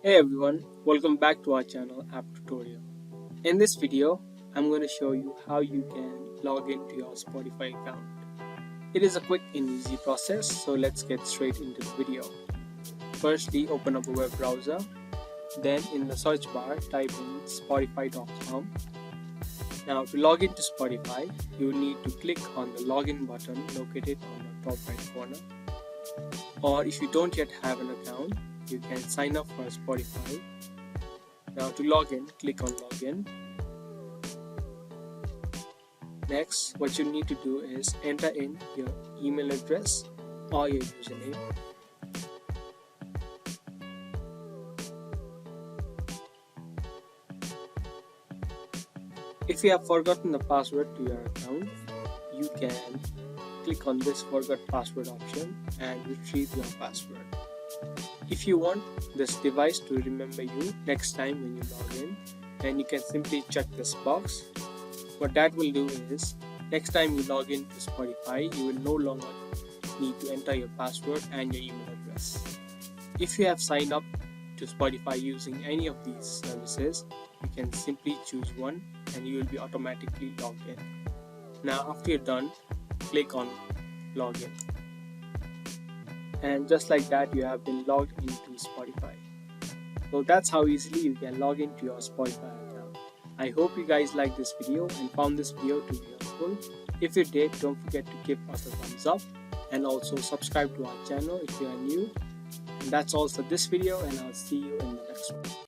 Hey everyone, welcome back to our channel App Tutorial. In this video, I'm going to show you how you can log into your Spotify account. It is a quick and easy process, so let's get straight into the video. Firstly, open up a web browser. Then in the search bar, type in spotify.com. Now to log into Spotify, you will need to click on the login button located on the top right corner. Or if you don't yet have an account, you can sign up for Spotify. Now to log in, click on login. Next, what you need to do is enter in your email address or your username. If you have forgotten the password to your account, you can click on this forgot password option and retrieve your password. If you want this device to remember you next time when you log in, then you can simply check this box. What that will do is, next time you log into Spotify, you will no longer need to enter your password and your email address. If you have signed up to Spotify using any of these services, you can simply choose one and you will be automatically logged in. Now after you're done, click on login. And just like that, you have been logged into Spotify. So that's how easily you can log into your Spotify account. I hope you guys liked this video and found this video to be helpful. If you did, don't forget to give us a thumbs up and also subscribe to our channel if you are new. And that's all for this video, and I'll see you in the next one.